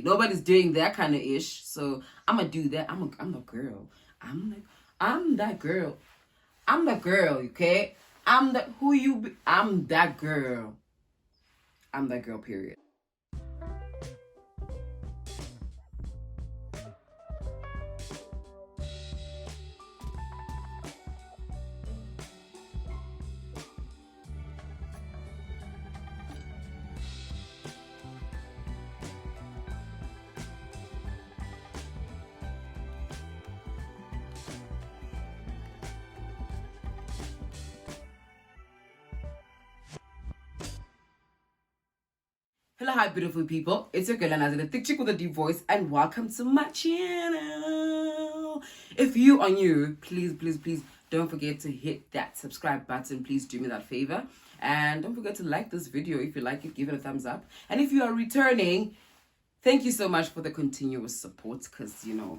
Nobody's doing that kind of ish, so I'm gonna do that. I'm the girl. I'm that girl. I'm the girl, okay? I'm the who you be. I'm that girl. I'm that girl, period. Hello, hi, beautiful people. It's your girl, Anazia, the thick chick with a deep voice, and welcome to my channel. If you are new, please, please, please don't forget to hit that subscribe button. Please do me that favor. And don't forget to like this video. If you like it, give it a thumbs up. And if you are returning, thank you so much for the continuous support, because, you know,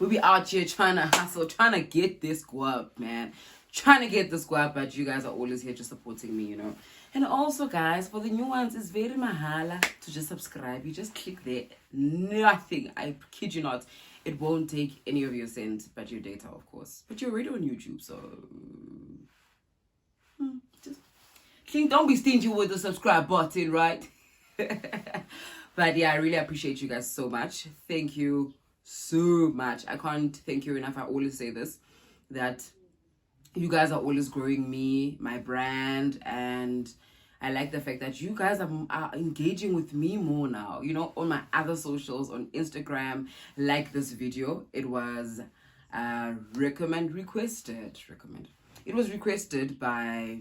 we be out here trying to hustle, trying to get this go up, man. Trying to get this go up, but you guys are always here just supporting me, you know. And also, guys, for the new ones, it's very mahala to just subscribe. You just click there. Nothing. I kid you not. It won't take any of your cents, but your data, of course. But you're already on YouTube, so just don't be stingy with the subscribe button, right? But yeah, I really appreciate you guys so much. Thank you so much. I can't thank you enough. I always say this, that you guys are always growing me, my brand, and I like the fact that you guys are engaging with me more now. You know, on my other socials, on Instagram, like this video, it was requested. It was requested by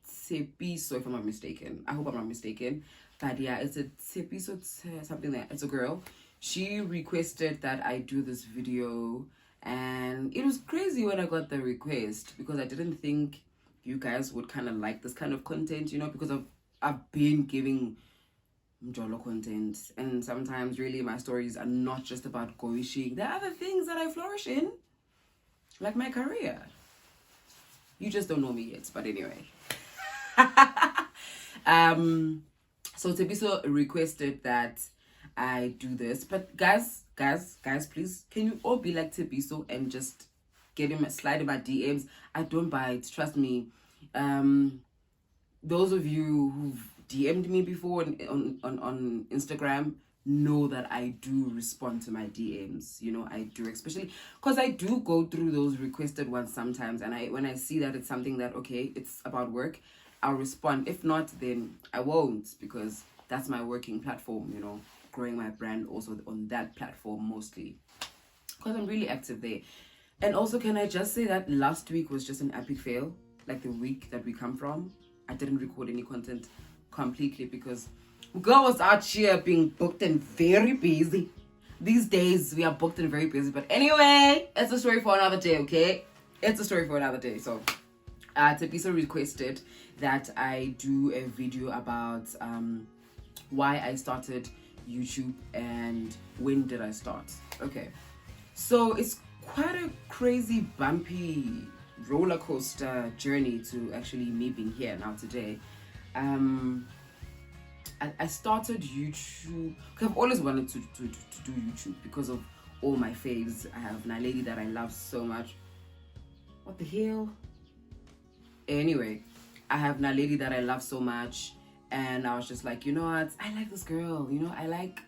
Tsepiso, if I'm not mistaken. I hope I'm not mistaken. But yeah, it's a Tsepiso, something like that. It's a girl. She requested that I do this video, and it was crazy when I got the request, because I didn't think you guys would kind of like this kind of content, you know, because I've been giving Mjolo content, and sometimes really my stories are not just about goishing. There are other things that I flourish in, like my career. You just don't know me yet, but anyway. So Tebiso requested that I do this, but guys, please, can you all be like Tebiso and just slide in my DMs? I don't bite, trust me. Those of you who've DM'd me before on Instagram know that I do respond to my DMs. You know, I do, especially because I do go through those requested ones sometimes, and when I see that it's something that, okay, it's about work, I'll respond. If not, then I won't, because that's my working platform, you know, growing my brand also on that platform mostly, because I'm really active there. And also, can I just say that last week was just an epic fail? Like the week that we come from, I didn't record any content completely because girl was out here being booked and very busy. These days we are booked and very busy. But anyway, it's a story for another day, okay? It's a story for another day. So Tepiso requested that I do a video about why I started YouTube and when did I start. Okay, so it's quite a crazy, bumpy roller coaster journey to actually me being here now today. I started YouTube because I've always wanted to do YouTube because of all my faves. I have my lady that I love so much. What the hell? Anyway, I have my lady that I love so much, and I was just like, you know what? I like this girl. You know, I like,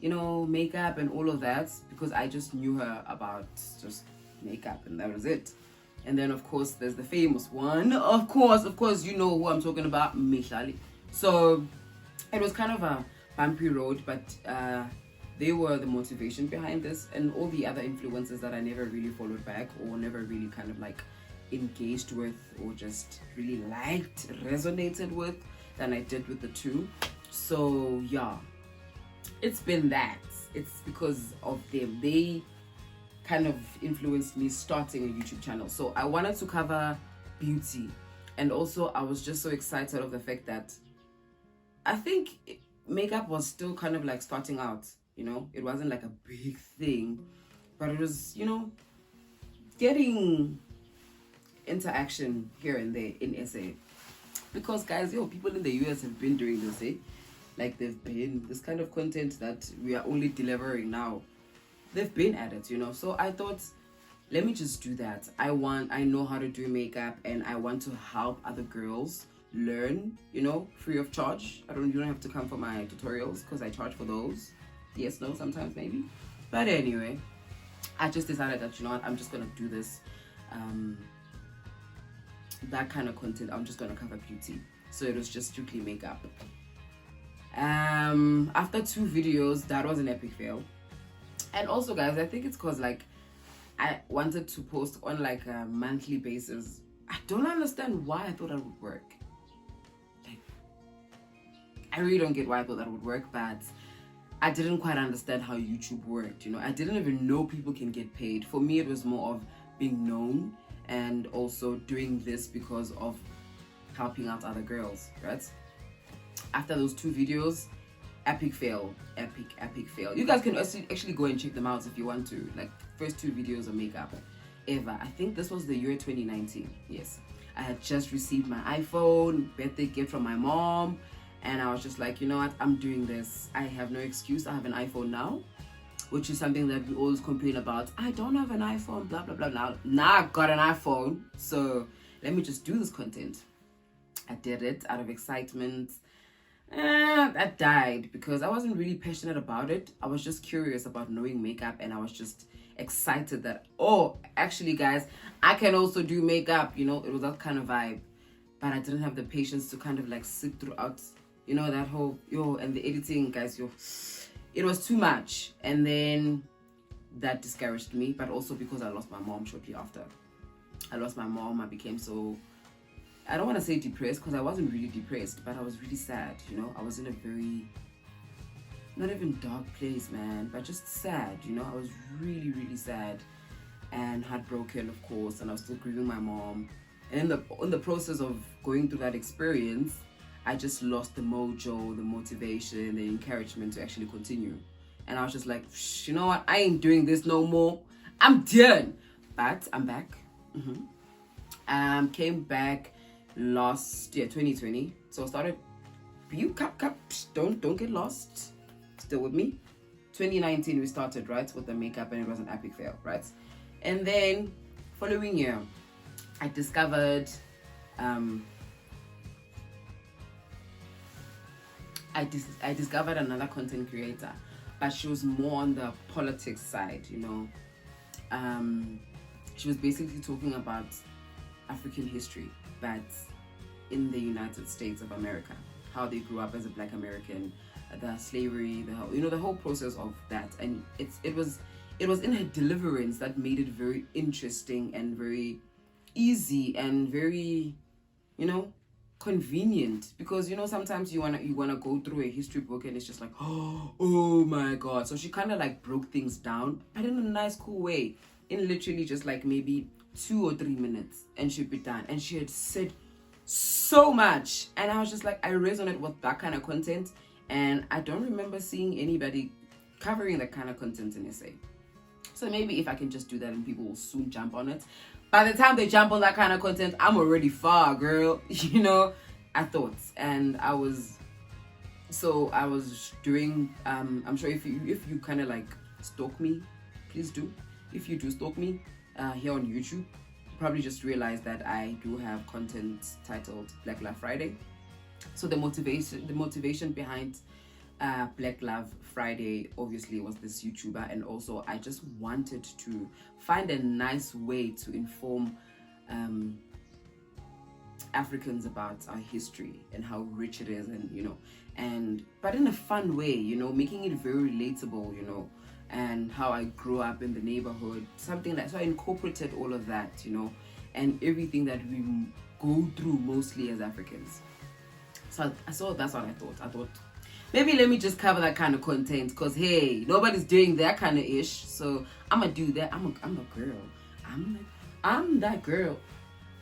you know, makeup and all of that, because I just knew her about just makeup, and that was it. And then of course there's the famous one. Of course, you know who I'm talking about, Mishali. So it was kind of a bumpy road, but they were the motivation behind this, and all the other influences that I never really followed back or never really kind of like engaged with or just really liked, resonated with, than I did with the two. So yeah, it's been that. It's because of them. They kind of influenced me starting a YouTube channel. So I wanted to cover beauty, and also I was just so excited of the fact that I think makeup was still kind of like starting out, you know. It wasn't like a big thing, but it was, you know, getting interaction here and there in SA. Because guys, people in the US have been doing this, like they've been this kind of content that we are only delivering now. They've been at it, you know. So I thought, let me just do that. I know how to do makeup, and I want to help other girls learn, you know, free of charge. You don't have to come for my tutorials because I charge for those. Yes, no, sometimes maybe. But anyway, I just decided that, you know what, I'm just gonna do this that kind of content. I'm just gonna cover beauty. So it was just strictly makeup. After 2 videos, that was an epic fail. And also, guys, I think it's because like I wanted to post on like a monthly basis. I don't understand why I thought that would work. Like, I really don't get why I thought that would work, but I didn't quite understand how YouTube worked, you know. I didn't even know people can get paid. For me, it was more of being known and also doing this because of helping out other girls, right? After those 2 videos, epic fail. You guys can actually go and check them out if you want to. Like, first 2 videos of makeup ever. I think this was the year 2019. Yes, I had just received my iPhone birthday gift from my mom, and I was just like, you know what, I'm doing this. I have no excuse. I have an iPhone now, which is something that we always complain about. I don't have an iPhone, blah blah blah. Now I got an iPhone, so let me just do this content. I did it out of excitement. That died because I wasn't really passionate about it. I was just curious about knowing makeup, and I was just excited that, oh, actually, guys, I can also do makeup. You know, it was that kind of vibe. But I didn't have the patience to kind of like sit throughout, you know, that whole, and the editing, guys, it was too much. And then that discouraged me, but also because I lost my mom shortly after. I lost my mom. I became so, I don't want to say depressed, because I wasn't really depressed, but I was really sad, you know. I was in a very, not even dark place, man, but just sad, you know. I was really, really sad and heartbroken, of course, and I was still grieving my mom. And in the process of going through that experience, I just lost the mojo, the motivation, the encouragement to actually continue. And I was just like, you know what? I ain't doing this no more. I'm done. But I'm back. Came back last year, 2020. So I started, don't get lost. Still with me. 2019 we started, right, with the makeup, and it was an epic fail, right? And then following year, I discovered I discovered another content creator, but she was more on the politics side, you know. She was basically talking about African history, but in the United States of America, how they grew up as a Black American, the slavery, the whole process of that. And it was in her deliverance that made it very interesting and very easy and very, you know, convenient, because, you know, sometimes you wanna go through a history book and it's just like, oh my god. So she kind of like broke things down, but in a nice, cool way, in literally just like maybe 2 or 3 minutes, and she'd be done. And she had said so much, and I was just like, I resonate with that kind of content, and I don't remember seeing anybody covering that kind of content in SA. So maybe if I can just do that, and people will soon jump on it. By the time they jump on that kind of content, I'm already far, girl. You know, I thought. And I was doing, I'm sure if you kind of like stalk me, please do. If you do stalk me here on YouTube, you probably just realize that I do have content titled Black Love Friday. So the motivation behind Black Love Friday obviously was this YouTuber, and also I just wanted to find a nice way to inform Africans about our history and how rich it is, and you know, but in a fun way, you know, making it very relatable, you know, and how I grew up in the neighborhood, something like, so I incorporated all of that, you know, and everything that we go through mostly as Africans. So that's what I thought. Maybe let me just cover that kind of content, because hey, nobody's doing that kind of ish. So I'm gonna do that. I'm a girl. I'm that girl.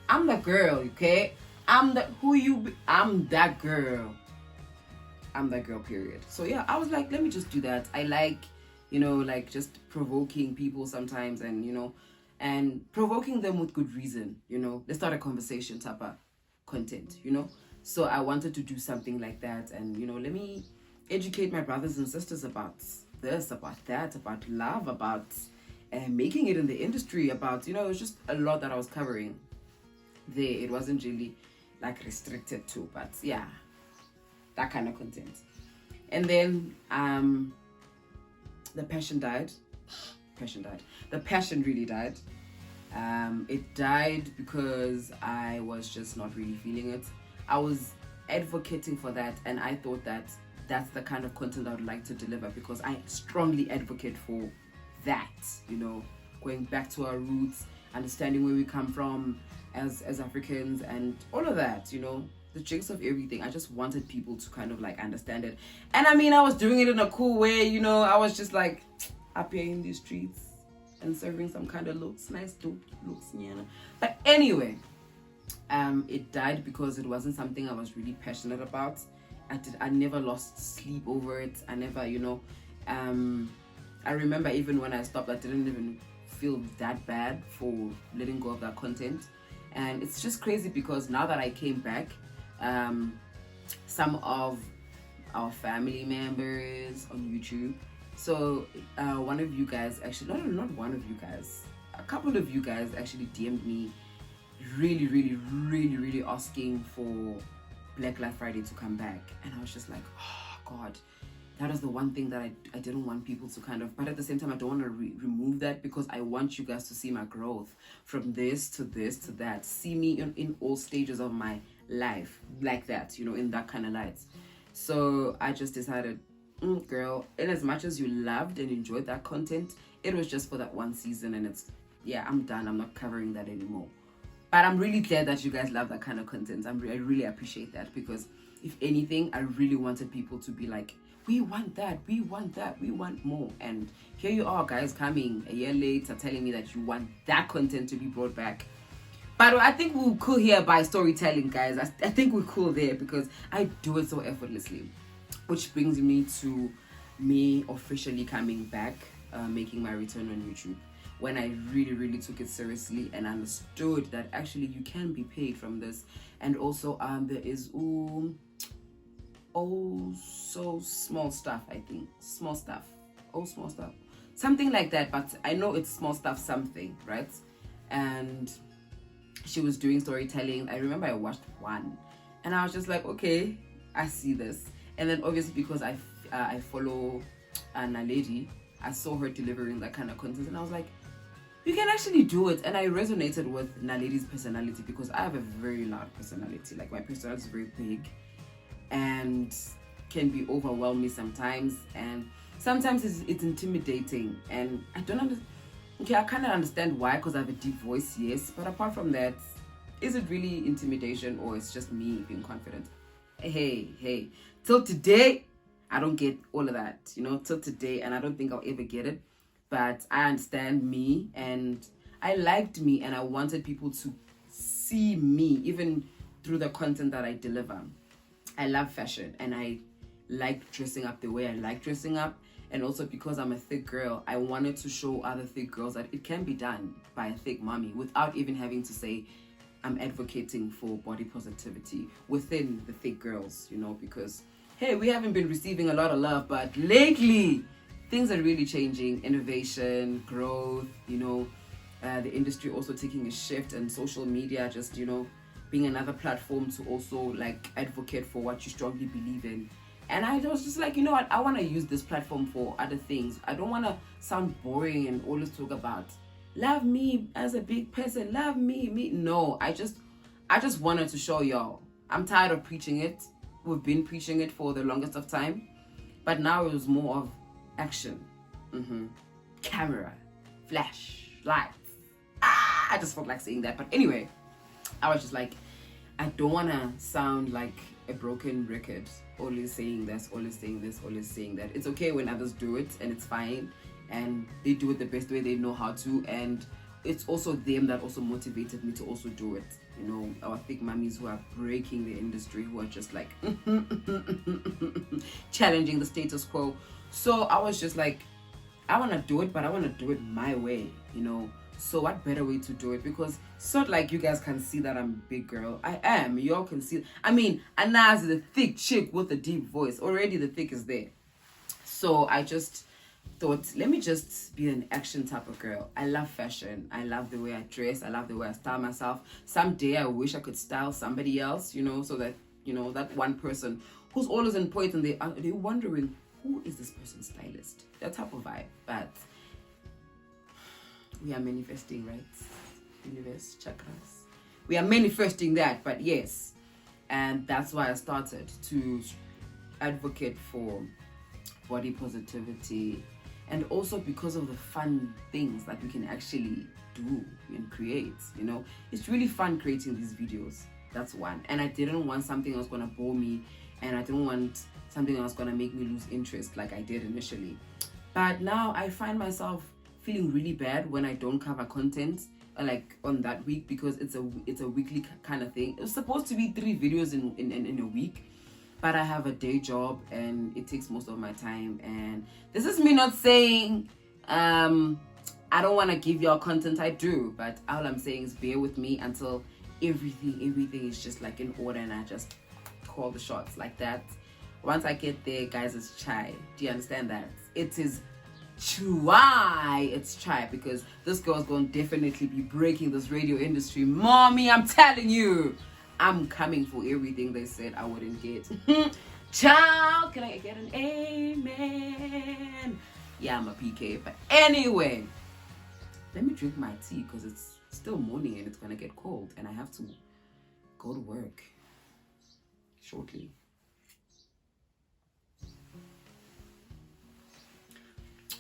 I'm the girl, okay? I'm that girl. I'm that girl, period. So yeah, I was like, let me just do that. I like, you know, like just provoking people sometimes, and you know, and provoking them with good reason, you know. Let's start a conversation type of content, you know. So I wanted to do something like that, and you know, let me educate my brothers and sisters about this, about that, about love, about making it in the industry, about, you know, it was just a lot that I was covering there. It wasn't really like restricted to, but yeah, that kind of content. And then the passion died. The passion really died. It died because I was just not really feeling it. I was advocating for that, and I thought that that's the kind of content I would like to deliver, because I strongly advocate for that, you know, going back to our roots, understanding where we come from as Africans, and all of that, you know, the jinx of everything. I just wanted people to kind of like understand it. And I mean, I was doing it in a cool way, you know. I was just like up here in these streets and serving some kind of nice looks, you know. But anyway, it died because it wasn't something I was really passionate about. I never lost sleep over it. I never, you know, I remember even when I stopped, I didn't even feel that bad for letting go of that content. And it's just crazy because now that I came back, some of our family members on YouTube, so one of you guys actually, not one of you guys, a couple of you guys actually DM'd me really asking for Black Lives Friday to come back. And I was just like, oh God, that is the one thing that I didn't want people to kind of, but at the same time, I don't want to remove that, because I want you guys to see my growth from this to this to that. See me in all stages of my life like that, you know, in that kind of light. So I just decided, girl, in as much as you loved and enjoyed that content, it was just for that one season, and it's, yeah, I'm done. I'm not covering that anymore. But I'm really glad that you guys love that kind of content. I really appreciate that, because if anything, I really wanted people to be like, we want that, we want more. And here you are, guys, coming a year later telling me that you want that content to be brought back. But I think we're cool here by storytelling, guys. I think we're cool there because I do it so effortlessly. Which brings me to me officially coming back, making my return on YouTube, when I really took it seriously and understood that actually you can be paid from this. And also there is so small stuff, I think. Small stuff, something like that, but I know it's small stuff something, right? And she was doing storytelling. I remember I watched one and I was just like, okay, I see this. And then obviously because I follow a lady, I saw her delivering that kind of content and I was like, you can actually do it. And I resonated with Naledi's personality, because I have a very loud personality. Like, my personality is very big and can be overwhelming sometimes, and sometimes it's intimidating, and I don't understand. Okay, I kind of understand why, because I have a deep voice, yes, but apart from that, is it really intimidation, or it's just me being confident? Hey, till today I don't get all of that, you know, till today, and I don't think I'll ever get it. But I understand me, and I liked me, and I wanted people to see me even through the content that I deliver. I love fashion, and I like dressing up the way I like dressing up. And also because I'm a thick girl, I wanted to show other thick girls that it can be done by a thick mommy without even having to say I'm advocating for body positivity within the thick girls, you know, because, hey, we haven't been receiving a lot of love, but lately things are really changing. Innovation, growth, you know, the industry also taking a shift, and social media just, you know, being another platform to also like advocate for what you strongly believe in. And I was just like, you know what, I want to use this platform for other things. I don't want to sound boring and always talk about love me as a big person, love me. No, I just wanted to show y'all. I'm tired of preaching it. We've been preaching it for the longest of time, but now it was more of action, camera, flash, lights. I just felt like saying that. But anyway, I was just like, I don't want to sound like a broken record, always saying this, always saying this, always saying that. It's okay when others do it, and it's fine, and they do it the best way they know how to. And it's also them that also motivated me to also do it. You know, our thick mummies who are breaking the industry, who are just like challenging the status quo. So I was just like, I want to do it, but I want to do it my way, you know, So what better way to do it? Because it's not like you guys can see that I'm a big girl. I am. Y'all can see. I mean, Anaz is a thick chick with a deep voice. Already the thick is there. So I just thought, let me just be an action type of girl. I love fashion. I love the way I dress. I love the way I style myself. Someday I wish I could style somebody else, so that, that one person who's always in point and they're wondering, who is this person's stylist? That type of vibe. But we are manifesting, right? Universe, chakras. We are manifesting that, but yes. And that's why I started to advocate for body positivity, and also because of the fun things that we can actually do and create. It's really fun creating these videos. That's one. And I didn't want something that was going to bore me, and I didn't want something that was going to make me lose interest like I did initially. But now I find myself feeling really bad when I don't cover content like on that week, because it's a weekly kind of thing. It was supposed to be 3 videos in a week, but I have a day job and it takes most of my time. And this is me not saying I don't want to give y'all content. I do, but all I'm saying is bear with me until everything is just like in order and I just call the shots like that. Once I get there, guys, it's chai. Do you understand that? It is try. It's try, because this girl's going to definitely be breaking this radio industry. Mommy, I'm telling you, I'm coming for everything they said I wouldn't get. Child, can I get an amen? Yeah, I'm a PK. But anyway, let me drink my tea because it's still morning and it's going to get cold and I have to go to work shortly.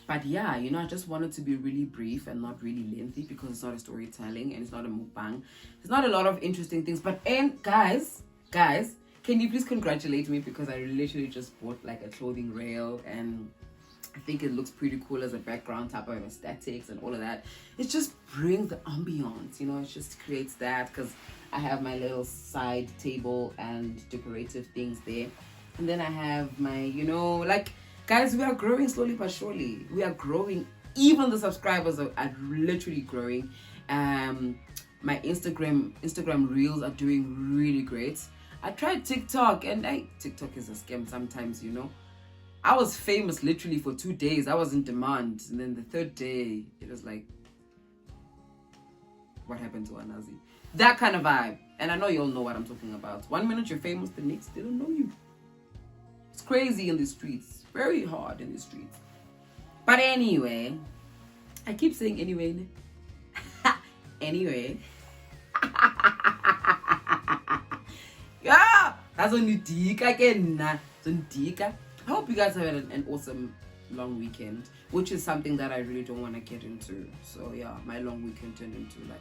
But yeah, I just wanted to be really brief and not really lengthy, because it's not a storytelling and it's not a mukbang. There's not a lot of interesting things. But guys, can you please congratulate me, because I literally just bought like a clothing rail and I think it looks pretty cool as a background type of aesthetics and all of that. It just brings the ambiance, it just creates that, because I have my little side table and decorative things there. And then I have my, guys, we are growing slowly but surely. We are growing. Even the subscribers are literally growing. My Instagram reels are doing really great. I tried TikTok, and TikTok is a scam sometimes, I was famous literally for 2 days. I was in demand. And then the 3rd day, it was like, what happened to Anazi? That kind of vibe. And I know you all know what I'm talking about. 1 minute you're famous, the next they don't know you. It's crazy in the streets. Very hard in the streets. But anyway, I keep saying anyway. Anyway. Yeah, that's only Dika again. I hope you guys have had an awesome long weekend, which is something that I really don't want to get into. So yeah, my long weekend turned into like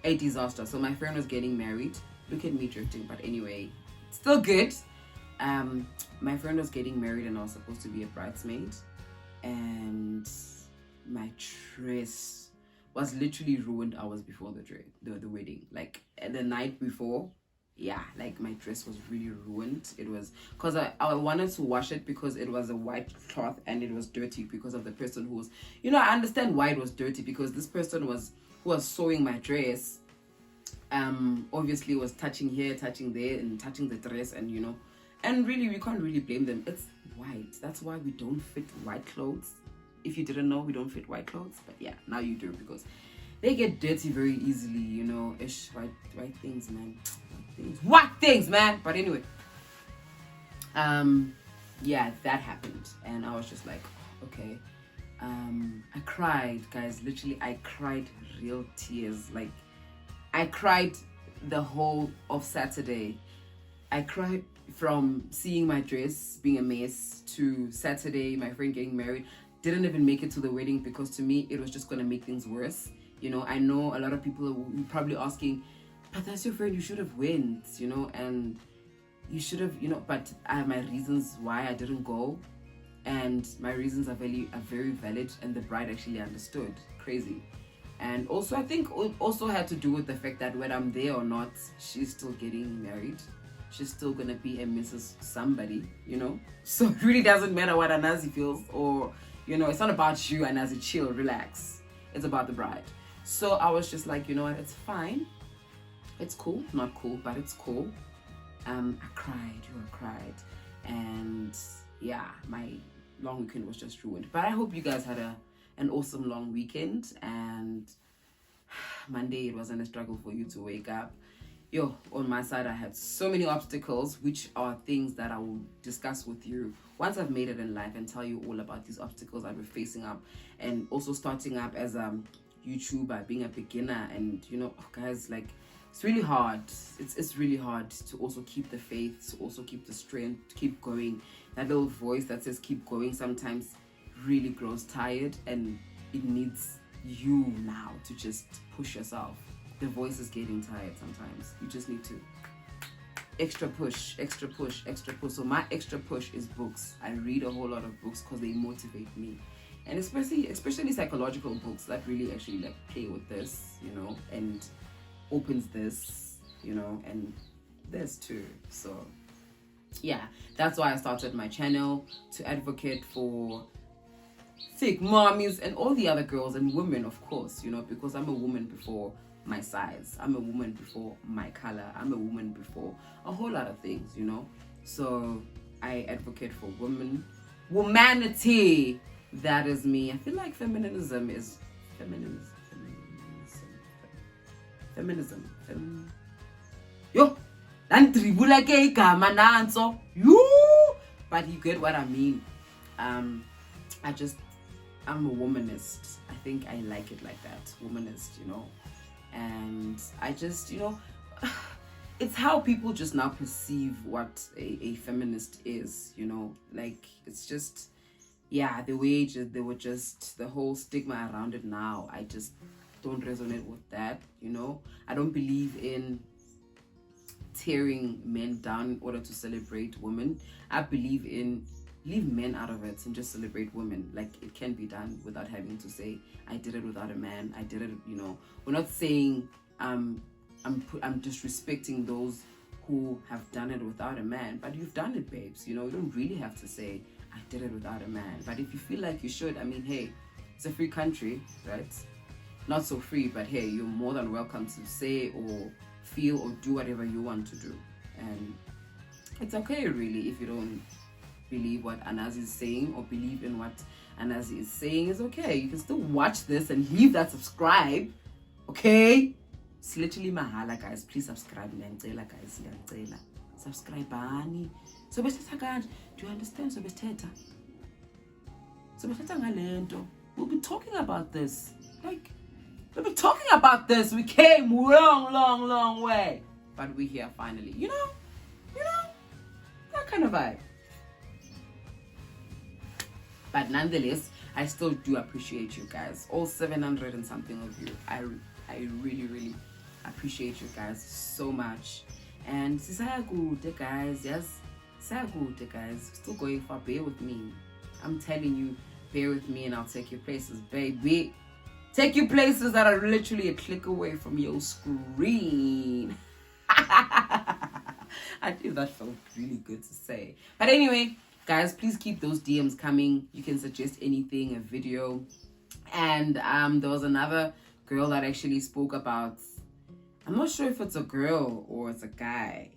a disaster. So my friend was getting married. Look at me drifting, but anyway, still good. My friend was getting married and I was supposed to be a bridesmaid, and my dress was literally ruined hours before the wedding. Like the night before, yeah, like my dress was really ruined. It was because I wanted to wash it because it was a white cloth and it was dirty because of the person who was, I understand why it was dirty, because this person who was sewing my dress obviously was touching here, touching there, and touching the dress, and and really we can't really blame them. It's white. That's why we don't fit white clothes. If you didn't know, we don't fit white clothes, but yeah, now you do, because they get dirty very easily, ish, white things, man. White things, man. But anyway, yeah, that happened, and I was just like, okay. I cried, guys. Literally, I cried real tears. Like, I cried the whole of Saturday. I cried from seeing my dress being a mess to Saturday, my friend getting married. Didn't even make it to the wedding, because to me, it was just going to make things worse. I know a lot of people are probably asking, but that's your friend, you should have went, and you should have, but I have my reasons why I didn't go. And my reasons are very valid, and the bride actually understood. Crazy. And also, I think it also had to do with the fact that whether I'm there or not, she's still getting married. She's still gonna be a Mrs. Somebody, So it really doesn't matter what Anazi feels, or, it's not about you, Anazi. Chill, relax. It's about the bride. So I was just like, you know what, it's fine. It's cool. Not cool, but it's cool. I cried. I cried. And yeah, my long weekend was just ruined. But I hope you guys had an awesome long weekend. And Monday, it wasn't a struggle for you to wake up. On my side, I had so many obstacles, which are things that I will discuss with you once I've made it in life and tell you all about these obstacles that we're facing up, and also starting up as a YouTuber, being a beginner. And guys, like, it's really hard. It's really hard to also keep the faith, to also keep the strength, to keep going. That little voice that says keep going sometimes really grows tired, and it needs you now to just push yourself. The voice is getting tired sometimes. You just need to extra push. So my extra push is books. I read a whole lot of books because they motivate me, and especially psychological books that really actually like play with this, and opens this, and this too. So yeah, that's why I started my channel, to advocate for thick mommies and all the other girls and women, of course, because I'm a woman before my size, I'm a woman before my color, I'm a woman before a whole lot of things, so I advocate for womanity. That is me. I feel like feminism yo landribula ke igama nanso but you get what I mean. I'm a womanist. I think I like it like that, womanist, and I just, it's how people just now perceive what a feminist is, like, it's just, yeah, the way they were just, the whole stigma around it now, I just don't resonate with that, I don't believe in tearing men down in order to celebrate women. I believe in leave men out of it and just celebrate women. Like, it can be done without having to say I did it without a man, I did it, we're not saying I'm disrespecting those who have done it without a man, but you've done it, babes. You don't really have to say I did it without a man. But if you feel like you should, I mean, hey, it's a free country, right? Not so free, but hey, you're more than welcome to say or feel or do whatever you want to do. And it's okay, really, if you don't believe what Anazi is saying or believe in what Anazi is saying. Is okay. You can still watch this and leave that subscribe. Okay? It's literally mahala, guys. Please subscribe. Guys. Subscribe. So do you understand? We'll be talking about this. Like, we'll be talking about this. We came long way. But we're here finally. That kind of vibe. But nonetheless, I still do appreciate you guys. All 700 and something of you. I really, really appreciate you guys so much. And good, guys. Yes, good, guys. Still going far. Bear with me. I'm telling you, bear with me and I'll take you places, baby. Take you places that are literally a click away from your screen. I think that felt really good to say. But anyway, guys, please keep those DMs coming. You can suggest anything, a video. And there was another girl that actually spoke about, I'm not sure if it's a girl or it's a guy.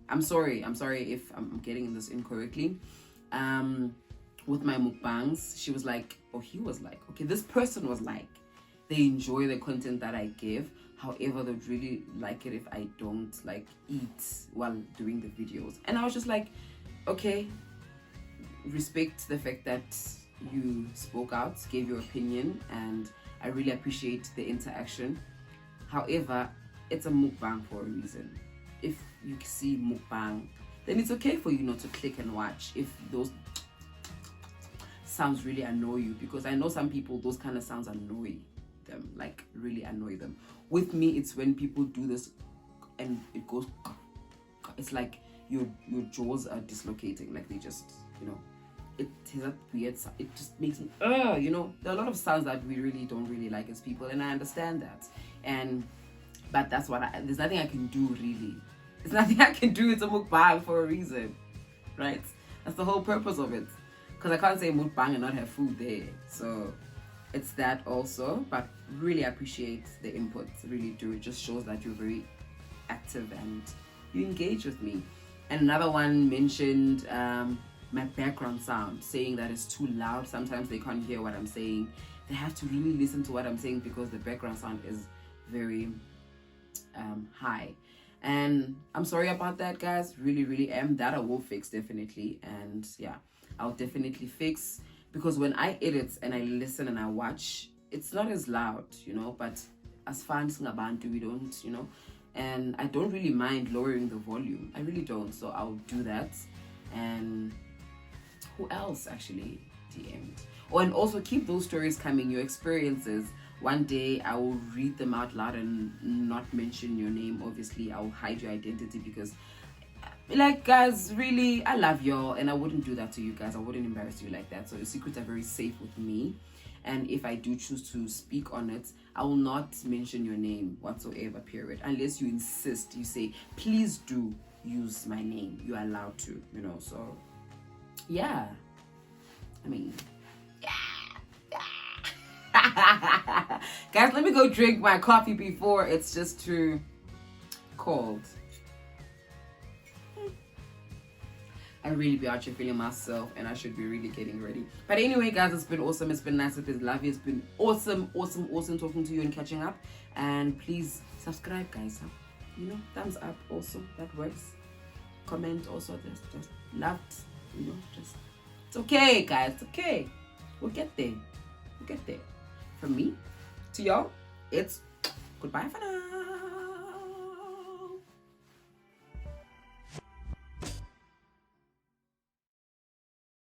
I'm sorry if I'm getting this incorrectly. With my mukbangs, she was like, or he was like, okay, this person was like, they enjoy the content that I give. However, they'd really like it if I don't like eat while doing the videos. And I was just like, okay, respect the fact that you spoke out, gave your opinion, and I really appreciate the interaction. However, it's a mukbang for a reason. If you see mukbang, then it's okay for you not to click and watch if those sounds really annoy you, because I know some people, those kind of sounds annoy them, like really annoy them. With me, it's when people do this and it goes, it's like your jaws are dislocating, like they just, it has that weird sound. It just makes me, there are a lot of sounds that we really don't really like as people, and I understand that. But that's what there's nothing I can do, really. There's nothing I can do. It's a mukbang for a reason, right? That's the whole purpose of it. Because I can't say mukbang and not have food there. So it's that also, but really appreciate the input, really do. It just shows that you're very active and you engage with me. And another one mentioned my background sound, saying that it's too loud. Sometimes they can't hear what I'm saying. They have to really listen to what I'm saying because the background sound is very high. And I'm sorry about that, guys. Really am. That I will fix, definitely. And yeah, I'll definitely fix, because when I edit and I listen and I watch, it's not as loud, but as fans we don't, and I don't really mind lowering the volume. I really don't. So I'll do that. And who else actually DM'd? Oh, and also keep those stories coming, your experiences. One day I will read them out loud and not mention your name. Obviously, I'll hide your identity because, like, guys, really, I love y'all and I wouldn't do that to you guys. I wouldn't embarrass you like that. So your secrets are very safe with me. And if I do choose to speak on it, I will not mention your name whatsoever, period. Unless you insist, you say, please do use my name. You're allowed to, so yeah. I mean, guys, let me go drink my coffee before it's just too cold. I really be out here feeling myself and I should be really getting ready. But anyway, guys, it's been awesome. It's been nice. It's been lovely. It's been awesome talking to you and catching up. And please subscribe, guys. Thumbs up also. That works. Comment also. Just loved. Just it's okay, guys. It's okay. We'll get there. From me to y'all, it's goodbye for now.